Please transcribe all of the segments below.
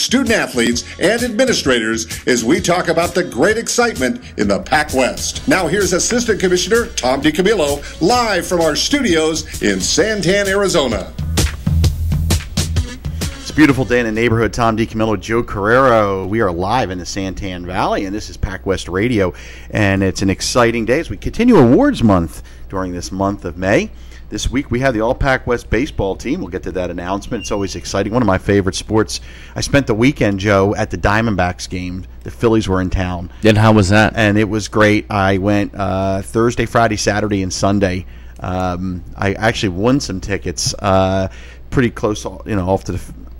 student athletes, and administrators as we talk about the great excitement in the Pac West. Now here's Assistant Commissioner Tom DiCamillo live from our studios in Santan, Arizona. It's a beautiful day in the neighborhood. Tom DiCamillo, Joe Carrero. We are live in the Santan Valley, and this is Pac West Radio, and it's an exciting day as we continue awards month during this month of May. This week we have the All-Pac West baseball team. We'll get to that announcement. It's always exciting. One of my favorite sports. I spent the weekend, Joe, at the Diamondbacks game. The Phillies were in town. And how was that? And it was great. I went Thursday, Friday, Saturday, and Sunday. I actually won some tickets pretty close,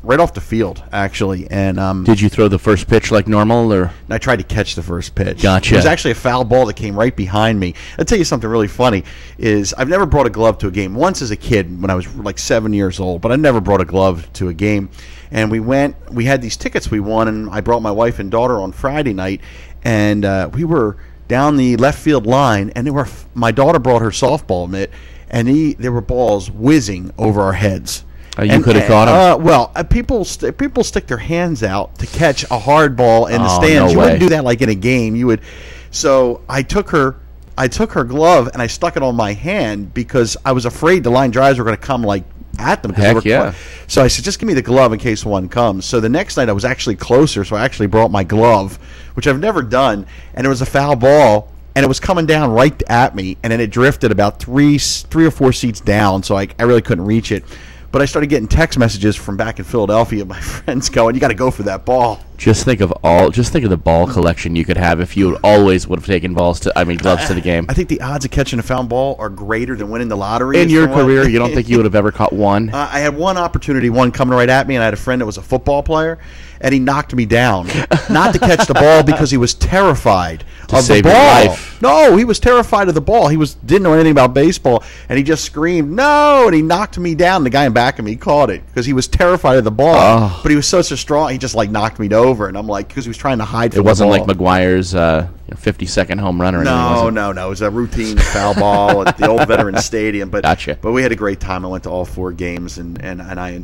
right off the field, actually. And did you throw the first pitch like normal, or? I tried to catch the first pitch. Gotcha. It was actually a foul ball that came right behind me. I'll tell you something really funny is I've never brought a glove to a game. Once as a kid when I was like 7 years old, but I never brought a glove to a game. And we had these tickets we won, and I brought my wife and daughter on Friday night, and we were down the left field line, and my daughter brought her softball mitt, and there were balls whizzing over our heads. You could have caught them. People stick their hands out to catch a hard ball in the stands. No You way. wouldn't do that like in a game. You would. So I took her glove and I stuck it on my hand because I was afraid the line drives were going to come like at them. Heck yeah. So I said, just give me the glove in case one comes. So the next night I was actually closer, so I actually brought my glove, which I've never done, and it was a foul ball. And it was coming down right at me, and then it drifted about three or four seats down, so I really couldn't reach it. But I started getting text messages from back in Philadelphia, my friends going, "You got to go for that ball." Just think of the ball collection you could have if you always would have taken gloves to the game. I think the odds of catching a foul ball are greater than winning the lottery. In your career, you don't think you would have ever caught one? I had one opportunity, one coming right at me, and I had a friend that was a football player, and he knocked me down. Not to catch the ball because he was terrified of the ball. Your life. No, he was terrified of the ball. He didn't know anything about baseball, and he just screamed, "No!" And he knocked me down. The guy in back of me caught it because he was terrified of the ball. Oh. But he was such a strong, he just knocked me over. And I'm like, because he was trying to hide from It wasn't the like ball. McGuire's 50-second home run or anything, was it? No. It was a routine foul ball at the old Veterans Stadium. But Gotcha. But we had a great time. I went to all 4 games, and I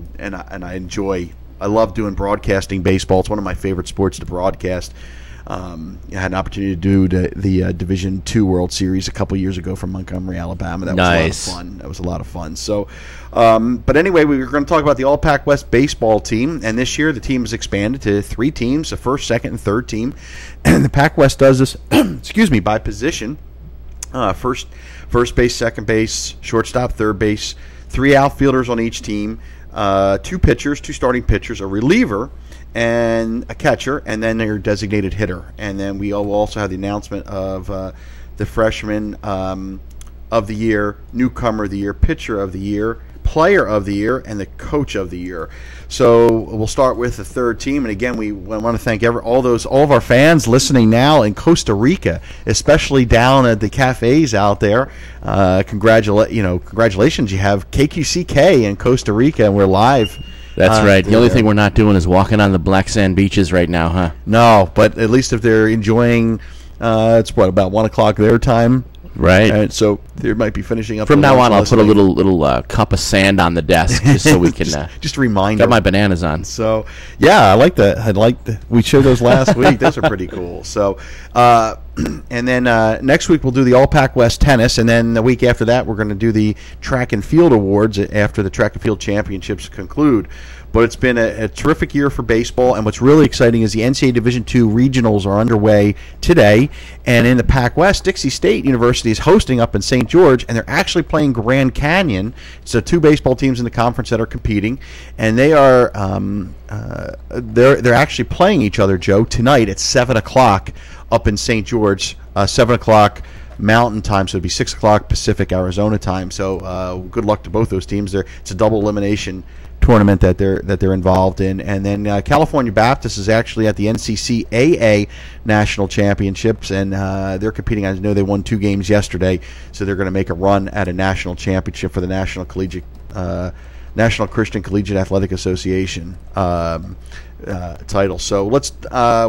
enjoy. I love doing broadcasting baseball. It's one of my favorite sports to broadcast. I had an opportunity to do the Division II World Series a couple years ago from Montgomery, Alabama. That was a lot of fun. That was a lot of fun. So, but anyway, we were going to talk about the All-Pac West baseball team, and this year the team has expanded to 3 teams, the first, second, and third team. And the Pac West does this, by position. First base, second base, shortstop, third base, 3 outfielders on each team, 2 pitchers, 2 starting pitchers, a reliever, and a catcher, and then their designated hitter. And then we will also have the announcement of the freshman of the year, newcomer of the year, pitcher of the year, player of the year, and the coach of the year. So we'll start with the third team. And again, we want to thank all of our fans listening now in Costa Rica, especially down at the cafes out there. Congratulations! You have KQCK in Costa Rica, and we're live. That's right. The only thing we're not doing is walking on the black sand beaches right now, huh? No, but at least if they're enjoying, it's about 1 o'clock their time. Right. And so they might be finishing up. From now on, I'll put a little cup of sand on the desk just so we can just a reminder. Got my bananas on. So yeah, I like that. We showed those last week. Those are pretty cool. So and then next week we'll do the All-Pac West tennis, and then the week after that we're going to do the track and field awards after the track and field championships conclude. But it's been a terrific year for baseball, and what's really exciting is the NCAA Division II regionals are underway today, and in the Pac West, Dixie State University is hosting up in St. George, and they're actually playing Grand Canyon. So 2 baseball teams in the conference that are competing, and they are they're actually playing each other, Joe, tonight at 7 o'clock up in St. George, 7 o'clock Mountain Time, so it'd be 6 o'clock Pacific Arizona time. So good luck to both those teams. It's a double elimination tournament that they're involved in. And then California Baptist is actually at the NCCAA National Championships, and they're competing. I know they won 2 games yesterday, so they're going to make a run at a national championship for the National Christian Collegiate Athletic Association. title. So let's,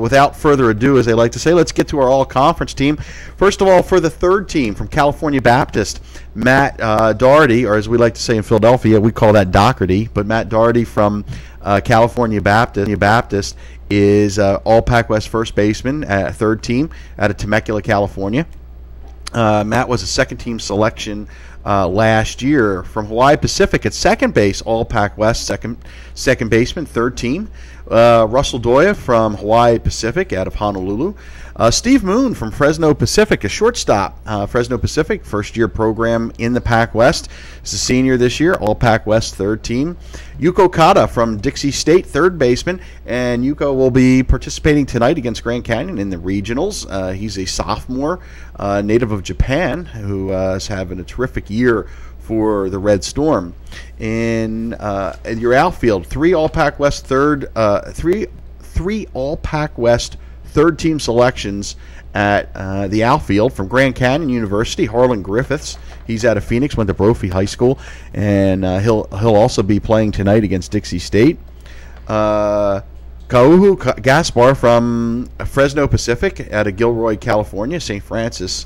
without further ado, as they like to say, let's get to our all-conference team. First of all, for the third team from California Baptist, Matt Doherty, or as we like to say in Philadelphia, we call that Doherty, but Matt Doherty from California Baptist is All-Pac West first baseman at third team out of Temecula, California. Matt was a second-team selection last year. From Hawaii Pacific at second base, All-Pac West second baseman, third team. Russell Doya from Hawaii Pacific out of Honolulu. Steve Moon from Fresno Pacific, a shortstop. Fresno Pacific, first-year program in the Pac West. He's a senior this year, All-Pac West third team. Yuko Kata from Dixie State, third baseman. And Yuko will be participating tonight against Grand Canyon in the regionals. He's a sophomore, native of Japan, who is having a terrific year for the Red Storm. In your outfield, three All-Pac West third team selections at the outfield from Grand Canyon University. Harlan Griffiths, he's out of Phoenix, went to Brophy High School, and he'll also be playing tonight against Dixie State. Kauhu Gaspar from Fresno Pacific out of Gilroy, California, St. Francis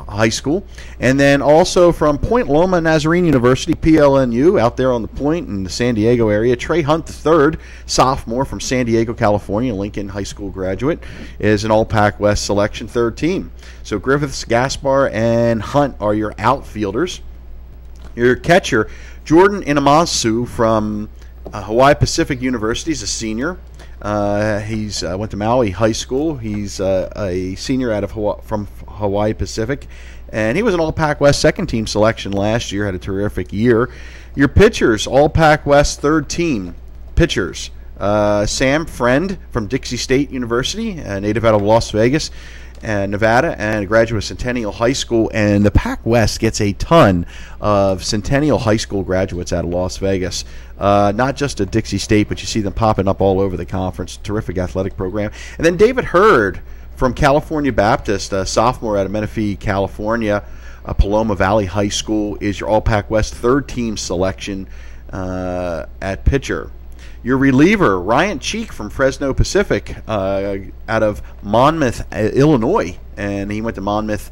High School. And then also from Point Loma Nazarene University, PLNU, out there on the Point in the San Diego area, Trey Hunt III, sophomore from San Diego, California, Lincoln High School graduate, is an All-Pac West selection, third team. So Griffiths, Gaspar, and Hunt are your outfielders. Your catcher, Jordan Inamasu from Hawaii Pacific University, is a senior. He's went to Maui High School. He's a senior out of from Hawaii Pacific, and he was an All-Pac West second-team selection last year. Had a terrific year. Your pitchers, All-Pac West third team pitchers. Sam Friend from Dixie State University, a native out of Las Vegas, Nevada, and a graduate of Centennial High School. And the Pac West gets a ton of Centennial High School graduates out of Las Vegas. Not just at Dixie State, but you see them popping up all over the conference. Terrific athletic program. And then David Hurd from California Baptist, a sophomore out of Menifee, California, Paloma Valley High School, is your All-Pac West third-team selection at pitcher. Your reliever, Ryan Cheek from Fresno Pacific, out of Monmouth, Illinois, and he went to Monmouth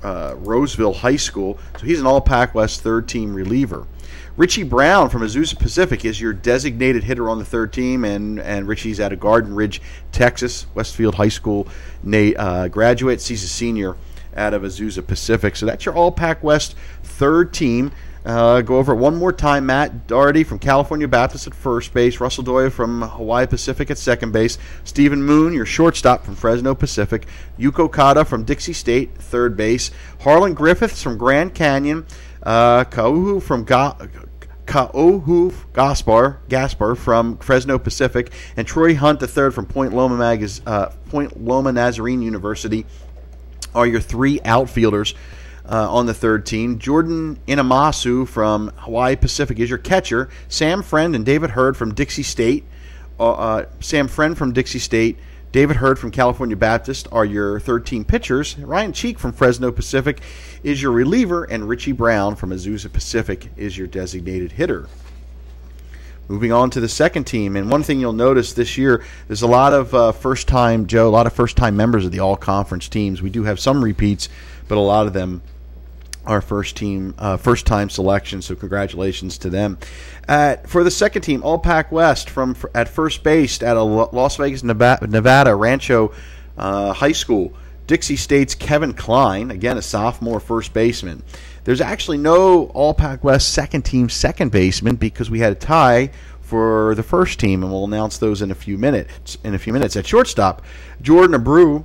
Roseville High School, so he's an All-Pac West third-team reliever. Richie Brown from Azusa Pacific is your designated hitter on the third team, and Richie's out of Garden Ridge, Texas, Westfield High School graduate. He's a senior out of Azusa Pacific. So that's your All-Pac West third team. Go over it one more time. Matt Doherty from California Baptist at first base. Russell Doya from Hawaii Pacific at second base. Stephen Moon, your shortstop from Fresno Pacific. Yuko Kata from Dixie State, third base. Harlan Griffiths from Grand Canyon. Kauhu Gaspar from Fresno Pacific, and Troy Hunt III from Point Loma Nazarene University are your three outfielders on the third team. Jordan Inamasu from Hawaii Pacific is your catcher. Sam Friend and David Hurd from Dixie State. David Hurd from California Baptist are your third-team pitchers. Ryan Cheek from Fresno Pacific is your reliever, and Richie Brown from Azusa Pacific is your designated hitter. Moving on to the second team, and one thing you'll notice this year, there's a lot of first-time members of the all-conference teams. We do have some repeats, but a lot of them are first-time selections, so congratulations to them. For the second team, All-Pac West at first base at Las Vegas, Nevada, Rancho High School, Dixie State's Kevin Klein, again a sophomore first baseman. There's actually no All-Pac West second team second baseman because we had a tie for the first team, and we'll announce those in a few minutes. At shortstop, Jordan Abreu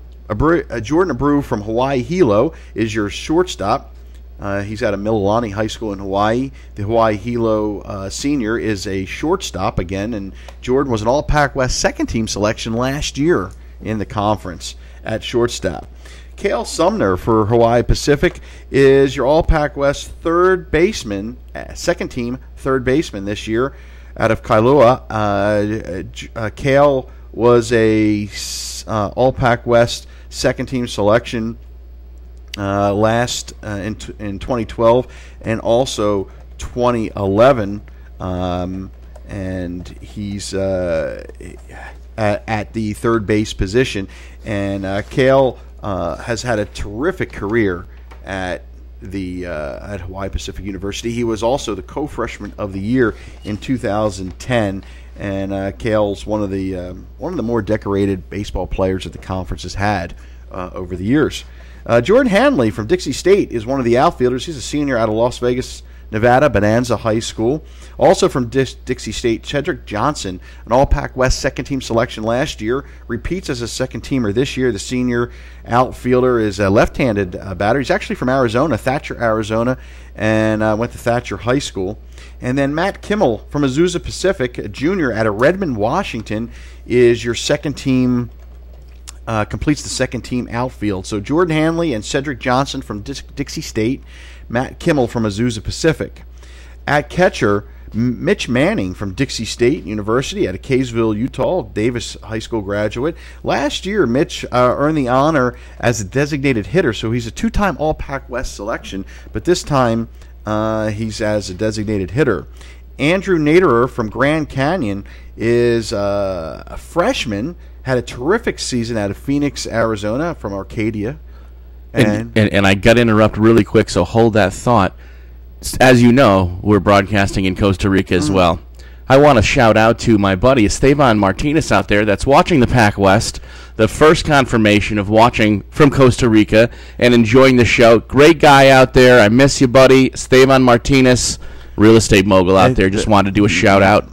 from Hawaii Hilo is your shortstop. He's out of Mililani High School in Hawaii. The Hawaii Hilo senior is a shortstop again, and Jordan was an All-Pac West second-team selection last year in the conference at shortstop. Cale Sumner for Hawaii Pacific is your All-Pac West third baseman, second-team third baseman this year out of Kailua. Cale was a All-Pac West second-team selection last in 2012 and also 2011, and he's at the third base position. And Cale has had a terrific career at Hawaii Pacific University. He was also the co-freshman of the year in 2010, and Cale's one of the more decorated baseball players that the conference has had over the years. Jordan Hanley from Dixie State is one of the outfielders. He's a senior out of Las Vegas, Nevada, Bonanza High School. Also from Dixie State, Cedric Johnson, an All-Pac-West second-team selection last year, repeats as a second-teamer this year. The senior outfielder is a left-handed batter. He's actually from Arizona, Thatcher, Arizona, and went to Thatcher High School. And then Matt Kimmel from Azusa Pacific, a junior out of Redmond, Washington, is your second-team completes the second-team outfield. So Jordan Hanley and Cedric Johnson from Dixie State, Matt Kimmel from Azusa Pacific. At catcher, Mitch Manning from Dixie State University out of Kaysville, Utah, Davis High School graduate. Last year, Mitch earned the honor as a designated hitter, so he's a two-time All-Pac-West selection, but this time he's as a designated hitter. Andrew Naderer from Grand Canyon is a freshman, had a terrific season out of Phoenix, Arizona, from Arcadia. And I got to interrupt really quick, so hold that thought. As you know, we're broadcasting in Costa Rica as well. I want to shout out to my buddy Esteban Martinez out there that's watching the Pac West, the first confirmation of watching from Costa Rica and enjoying the show. Great guy out there. I miss you, buddy. Esteban Martinez, real estate mogul out there. Just wanted to do a shout out.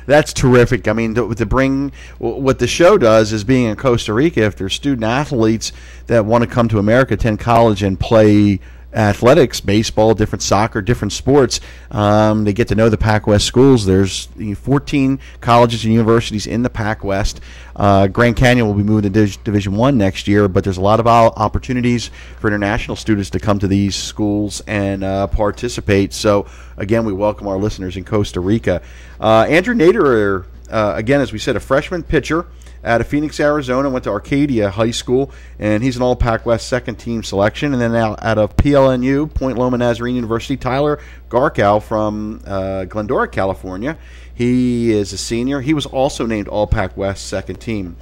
That's terrific. I mean, to bring what the show does is being in Costa Rica, if there's student athletes that want to come to America, attend college, and play athletics, baseball, different soccer, different sports, they get to know the Pac West schools. There's 14 colleges and universities in the Pac West. Grand Canyon will be moving to Division I next year, but there's a lot of opportunities for international students to come to these schools and participate. So, again, we welcome our listeners in Costa Rica. Andrew Naderer, again, as we said, a freshman pitcher out of Phoenix, Arizona, went to Arcadia High School, and he's an All-Pac-West second-team selection. And then out of PLNU, Point Loma Nazarene University, Tyler Garkow from Glendora, California. He is a senior. He was also named All-Pac-West second team.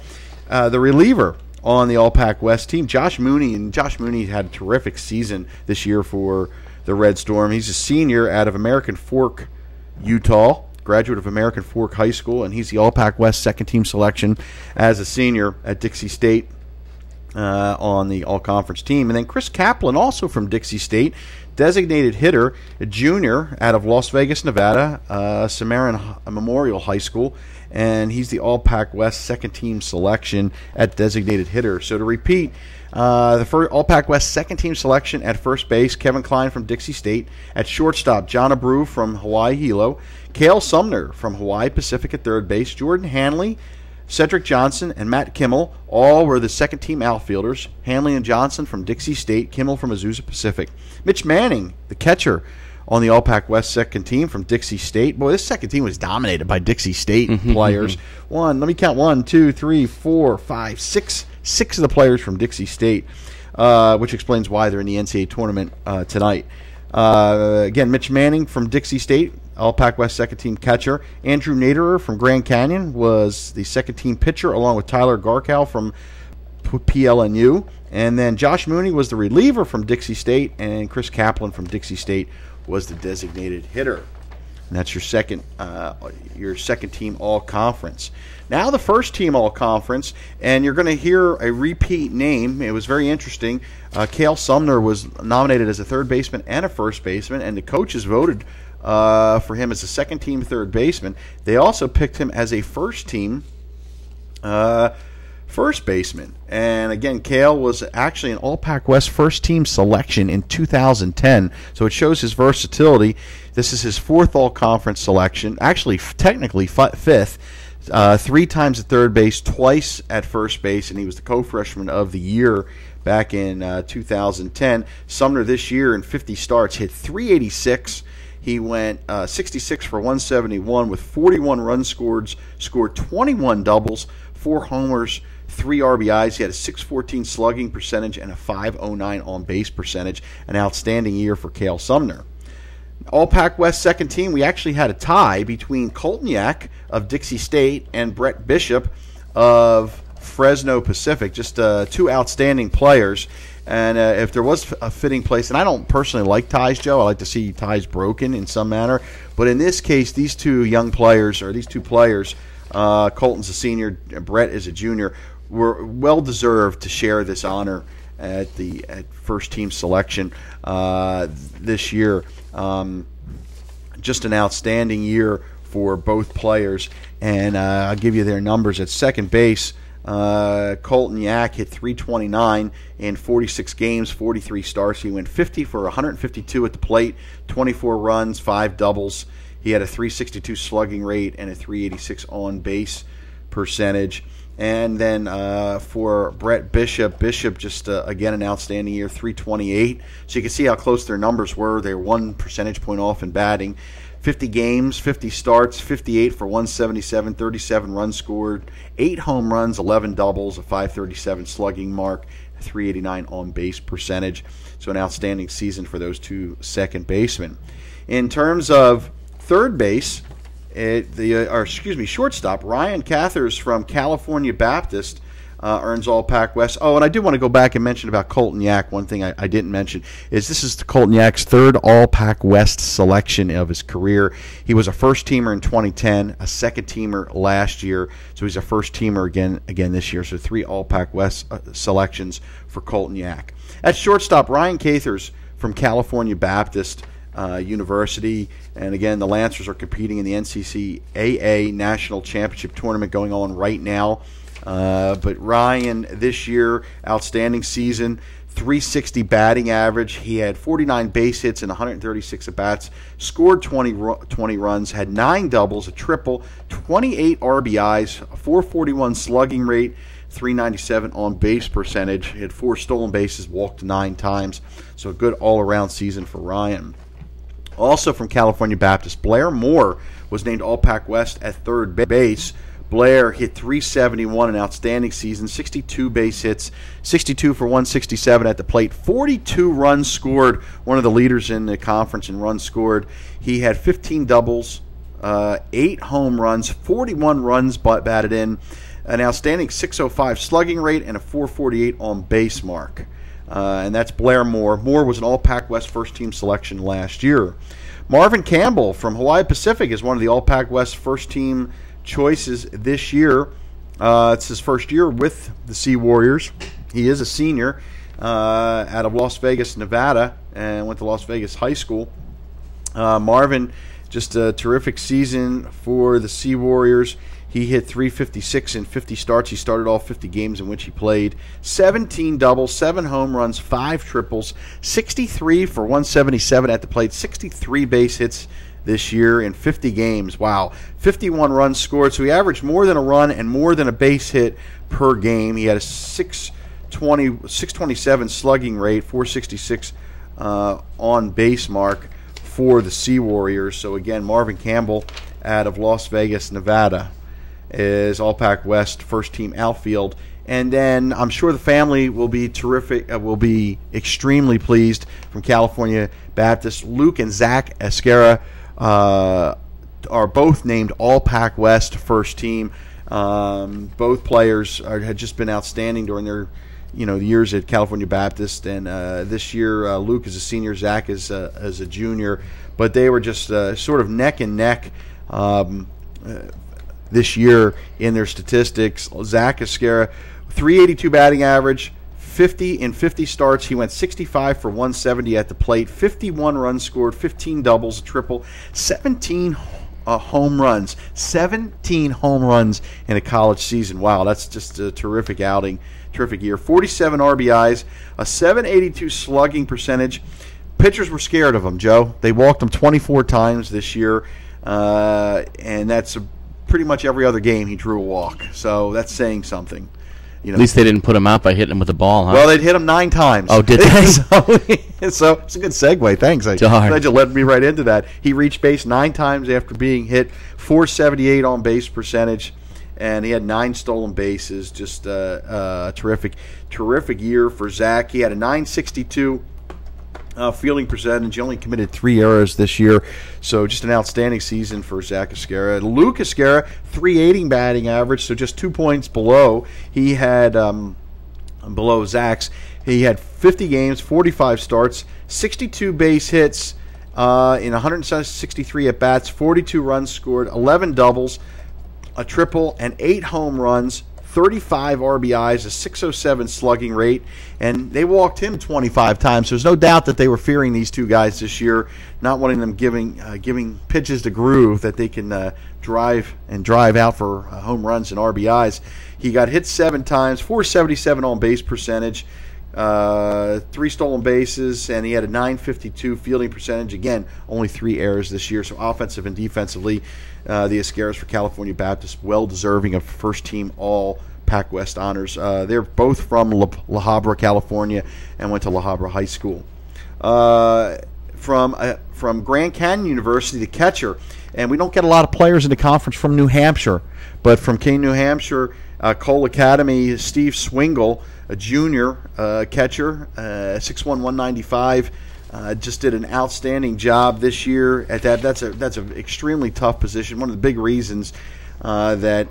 The reliever on the All-Pac-West team, Josh Mooney, and Josh Mooney had a terrific season this year for the Red Storm. He's a senior out of American Fork, Utah, graduate of American Fork High School, and he's the All-Pac-West second-team selection as a senior at Dixie State on the All-Conference team. And then Chris Kaplan, also from Dixie State, designated hitter, a junior out of Las Vegas, Nevada, Samaritan Memorial High School, and he's the All-Pac-West second-team selection at designated hitter. So to repeat, the first All-Pac-West second-team selection at first base, Kevin Klein from Dixie State. At shortstop, John Abreu from Hawaii Hilo. Cale Sumner from Hawaii Pacific at third base. Jordan Hanley, Cedric Johnson, and Matt Kimmel all were the second-team outfielders. Hanley and Johnson from Dixie State. Kimmel from Azusa Pacific. Mitch Manning, the catcher, on the All-Pac-West second team from Dixie State. Boy, this second team was dominated by Dixie State players. Let me count. 1, 2, 3, 4, 5, 6. 6 of the players from Dixie State, which explains why they're in the NCAA tournament tonight. Again, Mitch Manning from Dixie State, All-Pac-West second-team catcher. Andrew Naderer from Grand Canyon was the second-team pitcher, along with Tyler Garkow from PLNU. And then Josh Mooney was the reliever from Dixie State, and Chris Kaplan from Dixie State was the designated hitter. And that's your second team all-conference. Now the first team all-conference, and you're going to hear a repeat name. It was very interesting. Cale Sumner was nominated as a third baseman and a first baseman, and the coaches voted for him as a second-team third baseman. They also picked him as a first-team first baseman. And again, Cale was actually an All-Pac-West first-team selection in 2010, so it shows his versatility. This is his fourth all-conference selection, actually technically fifth, 3 times at third base, twice at first base, and he was the co-freshman of the year back in 2010. Sumner this year in 50 starts hit .386. He went 66 for 171 with 41 runs scored 21 doubles, 4 homers, 3 RBIs. He had a .614 slugging percentage and a .509 on-base percentage. An outstanding year for Cale Sumner. All-Pac West second team, we actually had a tie between Colton Yak of Dixie State and Brett Bishop of Fresno Pacific. Just two outstanding players. And if there was a fitting place, and I don't personally like ties, Joe. I like to see ties broken in some manner. But in this case, these two players, Colton's a senior, Brett is a junior, were well-deserved to share this honor at first team selection this year. Just an outstanding year for both players. And I'll give you their numbers. At second base, Colton Yak hit .329 in 46 games, 43 starts. He went 50 for 152 at the plate, 24 runs, 5 doubles. He had a .362 slugging rate and a .386 on base percentage. And then for Brett Bishop just again an outstanding year, .328. So you can see how close their numbers were. They were 1 percentage point off in batting. 50 games, 50 starts, 58 for 177, 37 runs scored, 8 home runs, 11 doubles, a .537 slugging mark, a .389 on base percentage. So an outstanding season for those two second basemen. In terms of third base, shortstop, Ryan Cathers from California Baptist earns All-Pac West. Oh, and I do want to go back and mention about Colton Yak. One thing I didn't mention is this is Colton Yak's third All-Pac West selection of his career. He was a first-teamer in 2010, a second-teamer last year, so he's a first-teamer again this year. So 3 All-Pac West selections for Colton Yak. At shortstop, Ryan Cathers from California Baptist University, and again the Lancers are competing in the NCCAA National Championship Tournament going on right now. But Ryan this year, outstanding season, .360 batting average. He had 49 base hits and 136 at-bats, scored 20 runs, had 9 doubles, a triple, 28 RBIs, a .441 slugging rate, .397 on base percentage. He had 4 stolen bases, walked 9 times. So a good all-around season for Ryan. Also from California Baptist, Blair Moore was named All-Pac West at third base. Blair hit .371, an outstanding season, 62 base hits, 62 for 167 at the plate, 42 runs scored, one of the leaders in the conference in runs scored. He had 15 doubles, 8 home runs, 41 runs batted in, an outstanding .605 slugging rate, and a .448 on base mark. And that's Blair Moore. Moore was an All-Pac West first-team selection last year. Marvin Campbell from Hawaii Pacific is one of the All-Pac West first-team choices this year. It's his first year with the Sea Warriors. He is a senior out of Las Vegas, Nevada, and went to Las Vegas High School. Marvin, just a terrific season for the Sea Warriors. He hit .356 in 50 starts. He started all 50 games in which he played. 17 doubles, 7 home runs, 5 triples, 63 for 177 at the plate, 63 base hits this year in 50 games. Wow. 51 runs scored. So he averaged more than a run and more than a base hit per game. He had a .627 slugging rate, .466 on base mark for the Sea Warriors. So again, Marvin Campbell out of Las Vegas, Nevada, is All-Pac West first-team outfield. And then I'm sure the family will be terrific, will be extremely pleased from California Baptist. Luke and Zach Esquera are both named All-Pac West first team. Both players had just been outstanding during their years at California Baptist. And this year, Luke is a senior, Zach is a junior. But they were just sort of neck and neck this year in their statistics. Zach Esquera, .382 batting average, 50 in 50 starts. He went 65 for 170 at the plate, 51 runs scored, 15 doubles, a triple, 17 home runs. 17 home runs in a college season. Wow, that's just a terrific outing, terrific year. 47 RBIs, a .782 slugging percentage. Pitchers were scared of him, Joe. They walked him 24 times this year, and that's pretty much every other game he drew a walk. So that's saying something. At least they didn't put him out by hitting him with a ball, huh? Well, they'd hit him 9 times. Oh, did they? So it's a good segue. Thanks. Glad you led me right into that. He reached base 9 times after being hit, .478 on base percentage, and he had 9 stolen bases. Just a terrific year for Zach. He had a .962 Fielding percentage, he only committed 3 errors this year, so just an outstanding season for Zach Esquera. Luke Esquera, .380 batting average, so just 2 points below. He had below Zach's. He had 50 games, 45 starts, 62 base hits in 163 at bats, 42 runs scored, 11 doubles, a triple, and 8 home runs. 35 RBIs, a .607 slugging rate, and they walked him 25 times. So there's no doubt that they were fearing these two guys this year, not wanting them giving pitches to groove that they can drive out for home runs and RBIs. He got hit 7 times, .477 on base percentage, 3 stolen bases, and he had a .952 fielding percentage. Again, only 3 errors this year. So offensive and defensively, the Esqueras for California Baptist, well deserving of first-team All-Pac West honors. They're both from La Habra, California, and went to La Habra High School. From Grand Canyon University, the catcher, and we don't get a lot of players in the conference from New Hampshire, but from King, New Hampshire, Cole Academy, Steve Swingle, a junior catcher, 6'1", 195, just did an outstanding job this year at that. That's an extremely tough position. One of the big reasons that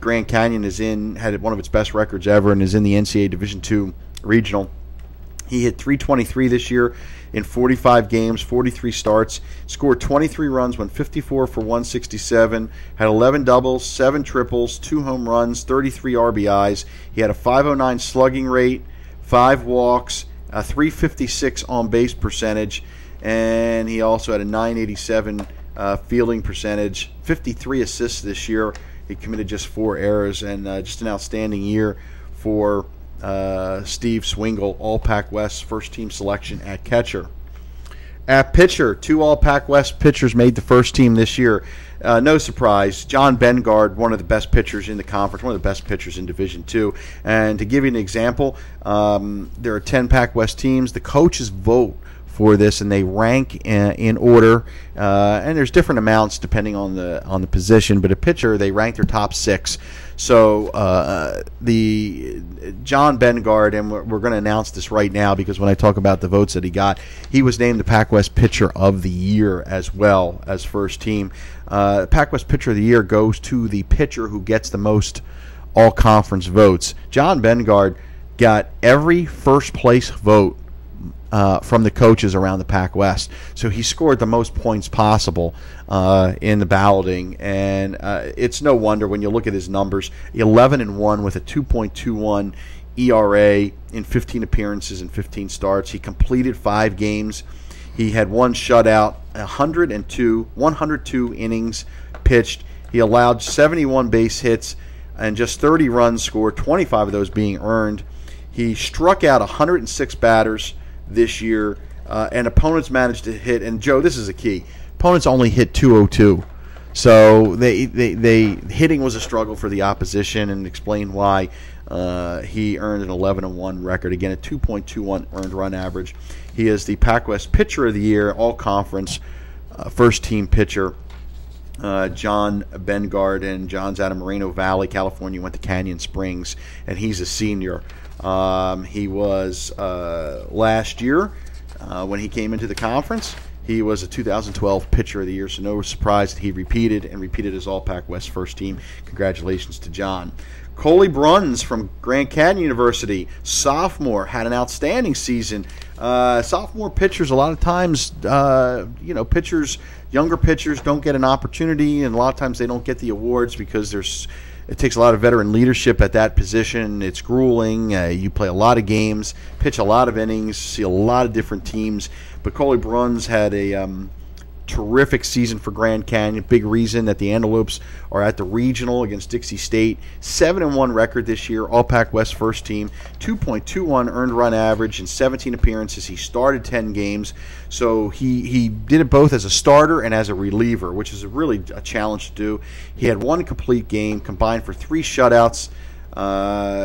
Grand Canyon had one of its best records ever and is in the NCAA Division II regional. He hit .323 this year in 45 games, 43 starts, scored 23 runs, went 54 for 167, had 11 doubles, 7 triples, 2 home runs, 33 RBIs. He had a .509 slugging rate, 5 walks, a .356 on base percentage, and he also had a .987 fielding percentage, 53 assists this year. He committed just 4 errors, and just an outstanding year for Steve Swingle, All-Pac West first-team selection at catcher. At pitcher, 2 All-Pac West pitchers made the first team this year. No surprise, John Bengard, one of the best pitchers in the conference, one of the best pitchers in Division II. And to give you an example, there are 10 Pac West teams. The coaches vote for this, and they rank in order, and there's different amounts depending on the position. But a pitcher, they rank their top 6. So the John Bengard, and we're going to announce this right now because when I talk about the votes that he got, he was named the Pac West Pitcher of the Year as well as first team. Pac West Pitcher of the Year goes to the pitcher who gets the most all-conference votes. John Bengard got every first place vote from the coaches around the Pac West. So he scored the most points possible in the balloting, and it's no wonder when you look at his numbers. 11-1 with a 2.21 ERA in 15 appearances and 15 starts. He completed 5 games. He had 1 shutout, 102 innings pitched. He allowed 71 base hits and just 30 runs scored, 25 of those being earned. He struck out 106 batters this year, and opponents managed to hit. And Joe, this is a key. Opponents only hit 202, so they hitting was a struggle for the opposition, and explain why. He earned an 11-1 record, again a 2.21 earned run average. He is the Pac West Pitcher of the Year, all conference, first team pitcher. John Bengard, and John's out of Moreno Valley, California, went to Canyon Springs, and he's a senior. He was last year when he came into the conference. He was a 2012 Pitcher of the Year, so no surprise that he repeated as All-Pac West first team. Congratulations to John. Coley Bruns from Grand Canyon University, sophomore, had an outstanding season. Sophomore pitchers, a lot of times, younger pitchers don't get an opportunity, and a lot of times they don't get the awards because it takes a lot of veteran leadership at that position. It's grueling. You play a lot of games, pitch a lot of innings, see a lot of different teams. But Coley Bruns had a terrific season for Grand Canyon. Big reason that the Antelopes are at the regional against Dixie State. 7-1 record this year, All-Pac West first team. 2.21 earned run average in 17 appearances. He started 10 games. So he did it both as a starter and as a reliever, which is really a challenge to do. He had 1 complete game, combined for 3 shutouts.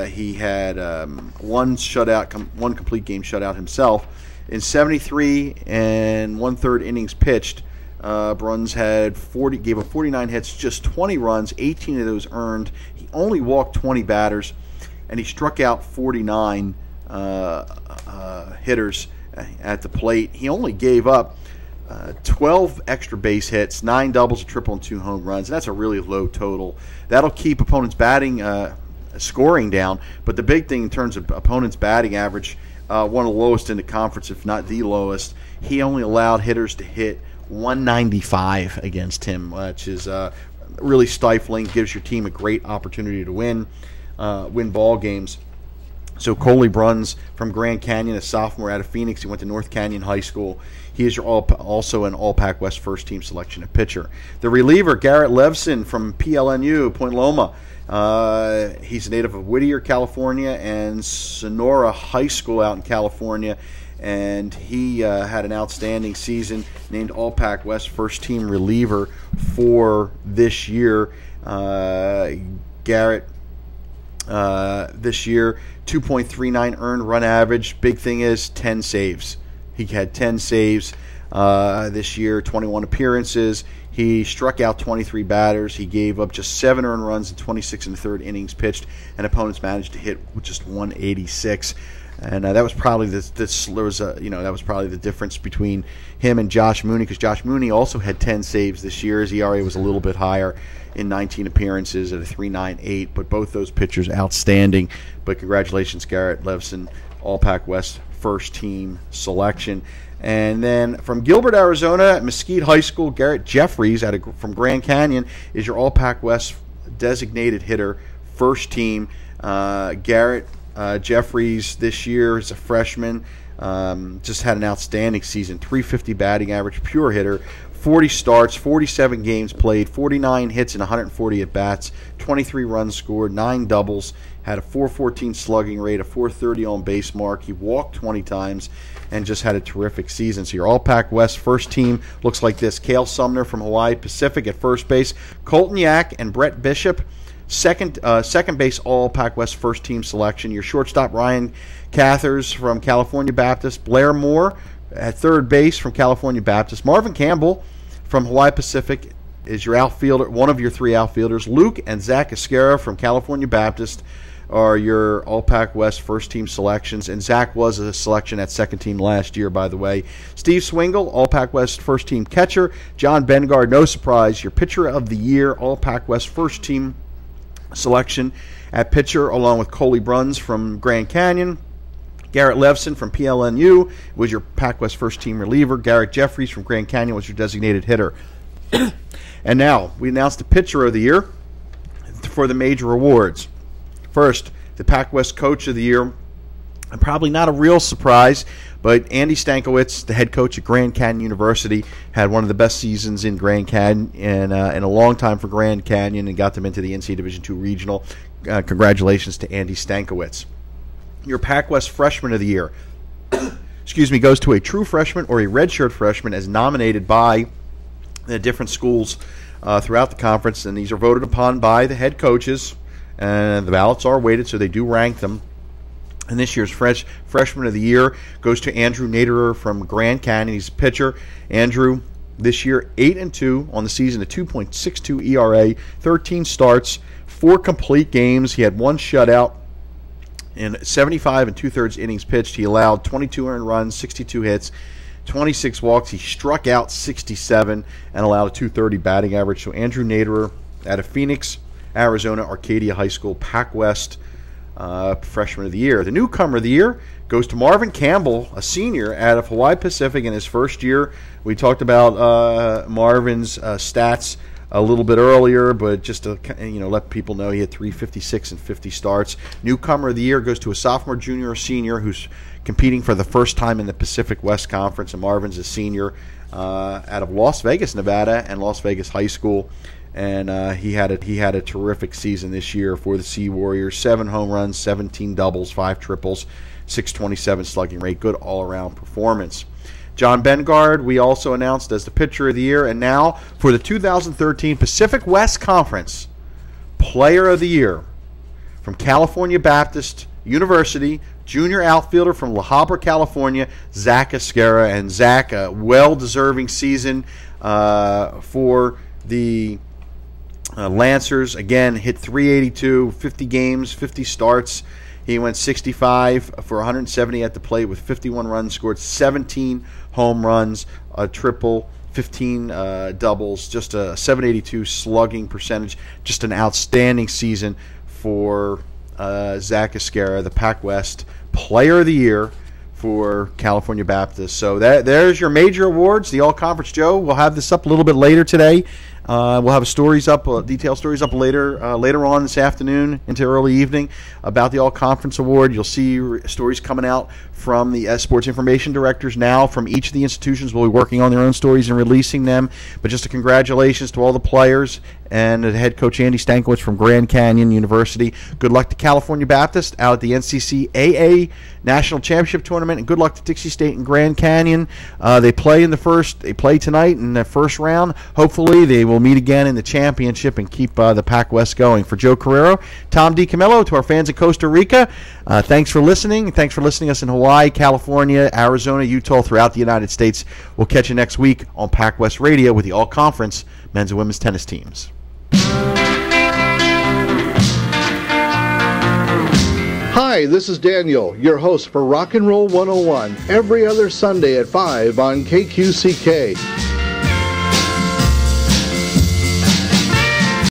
He had 1 complete game shutout himself. In 73 and 1/3 innings pitched, Bruns gave up 49 hits, just 20 runs, 18 of those earned. He only walked 20 batters, and he struck out 49 hitters at the plate. He only gave up 12 extra base hits, 9 doubles, a triple, and 2 home runs. And that's a really low total. That'll keep opponents' batting scoring down. But the big thing in terms of opponents' batting average, one of the lowest in the conference, if not the lowest, he only allowed hitters to hit 195 against him, which is really stifling. Gives your team a great opportunity to win ball games. So Coley Bruns from Grand Canyon, a sophomore out of Phoenix. He went to North Canyon High School. He is also an All-Pac West first-team selection at pitcher. The reliever, Garrett Levson from PLNU, Point Loma. He's a native of Whittier, California, and Sonora High School out in California. And he had an outstanding season, named All-Pac West first-team reliever for this year. Garrett, this year, 2.39 earned run average. Big thing is 10 saves. He had 10 saves this year, 21 appearances. He struck out 23 batters. He gave up just 7 earned runs in 26 and a third innings pitched, and opponents managed to hit with just 186. And that was probably that was probably the difference between him and Josh Mooney, because Josh Mooney also had 10 saves this year. His ERA was a little bit higher in 19 appearances at a 3.98, but both those pitchers outstanding. But congratulations, Garrett Levson, All-Pac West first-team selection. And then from Gilbert, Arizona, Mesquite High School, Garrett Jeffries from Grand Canyon is your All-Pac West designated hitter, first team. Garrett Jeffries this year is a freshman. Just had an outstanding season, 350 batting average, pure hitter, 40 starts, 47 games played, 49 hits and 140 at-bats, 23 runs scored, 9 doubles, had a .414 slugging rate, a .430 on base mark. He walked 20 times and just had a terrific season. So your All-Pac West first team looks like this. Cale Sumner from Hawaii Pacific at first base, Colton Yak and Brett Bishop, second base All-Pac West first team selection. Your shortstop, Ryan Cathers from California Baptist, Blair Moore at third base from California Baptist, Marvin Campbell from Hawaii Pacific is your outfielder, one of your 3 outfielders. Luke and Zach Esquera from California Baptist are your All-Pac West first-team selections, and Zach was a selection at second team last year, by the way. Steve Swingle, All-Pac West first-team catcher. John Bengard, no surprise, your pitcher of the year, All-Pac West first-team selection at pitcher, along with Coley Bruns from Grand Canyon. Garrett Levson from PLNU was your Pac West first-team reliever. Garrett Jeffries from Grand Canyon was your designated hitter. And now, we announced the pitcher of the year for the major awards. First, the Pac West Coach of the Year, and probably not a real surprise, but Andy Stankiewicz, the head coach at Grand Canyon University, had one of the best seasons in Grand Canyon in a long time for Grand Canyon, and got them into the NCAA Division II Regional. Congratulations to Andy Stankiewicz. Your Pac West Freshman of the Year, goes to a true freshman or a redshirt freshman as nominated by the different schools throughout the conference, and these are voted upon by the head coaches, and the ballots are weighted, so they do rank them. And this year's Freshman of the Year goes to Andrew Naderer from Grand Canyon. He's a pitcher. Andrew, this year, 8-2 on the season, a 2.62 ERA, 13 starts, 4 complete games. He had 1 shutout. In 75 and 2/3 innings pitched, he allowed 22 earned runs, 62 hits, 26 walks. He struck out 67 and allowed a .230 batting average. So Andrew Naderer out of Phoenix, Arizona, Arcadia High School, Pac West Freshman of the Year. The newcomer of the year goes to Marvin Campbell, a senior out of Hawaii Pacific in his first year. We talked about Marvin's stats a little bit earlier, but just to let people know, he had 356 and 50 starts. Newcomer of the year goes to a sophomore, junior, or senior who's competing for the first time in the Pacific West Conference, and Marvin's a senior out of Las Vegas, Nevada, and Las Vegas High School. And he had a terrific season this year for the Sea Warriors. 7 home runs, 17 doubles, 5 triples, 627 slugging rate. Good all-around performance. John Bengard, we also announced as the pitcher of the year. And now for the 2013 Pacific West Conference Player of the Year from California Baptist University, junior outfielder from La Habra, California, Zach Esquera. And Zach, a well-deserving season for the Lancers. Again, hit 382, 50 games, 50 starts. He went 65 for 170 at the plate with 51 runs, scored 17 home runs, a triple, 15 doubles, just a 782 slugging percentage. Just an outstanding season for Zach Esquera, the Pac West Player of the Year for California Baptist. So there's your major awards, the All-Conference. Joe, we'll have this up a little bit later today. We'll have stories up, detailed stories up later on this afternoon into early evening about the All-Conference Award. You'll see stories coming out from the sports information directors now from each of the institutions. Will be working on their own stories and releasing them. But just a congratulations to all the players and the head coach Andy Stankiewicz from Grand Canyon University. Good luck to California Baptist out at the NCCAA National Championship Tournament, and good luck to Dixie State and Grand Canyon. They play tonight in the first round. Hopefully they will meet again in the championship and keep the Pac West going. For Joe Carrero, Tom DiCamillo, to our fans in Costa Rica, thanks for listening. Thanks for listening to us in Hawaii, California, Arizona, Utah, throughout the United States. We'll catch you next week on Pac West Radio with the All-Conference men's and women's tennis teams. Hi, this is Daniel, your host for Rock and Roll 101, every other Sunday at 5 on KQCK.